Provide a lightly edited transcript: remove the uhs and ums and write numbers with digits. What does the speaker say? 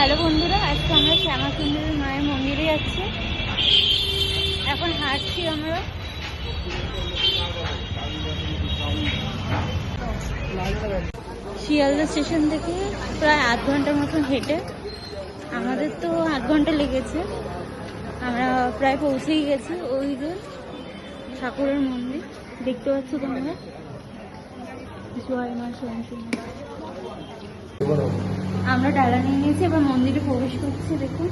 Hello বন্ধুরা, আজকে আমরা শ্যামাসুন্দরী মায়ের মন্দিরে যাচ্ছি। এখন হাঁটছি আমরা। শিয়ালদা স্টেশন থেকে প্রায় 8 ঘন্টার মতন হেঁটে, আমাদের তো 8 ঘন্টা লেগেছে। আমরা প্রায় পৌঁছেই গেছি। ওই যে ঠাকুরের মন্দির দেখতে পাচ্ছ তোমরা, জয় মা শ্যামাসুন্দরী। আমরা ডালা নিয়ে নিয়েছি, এবার মন্দিরে প্রবেশ করছি। দেখুন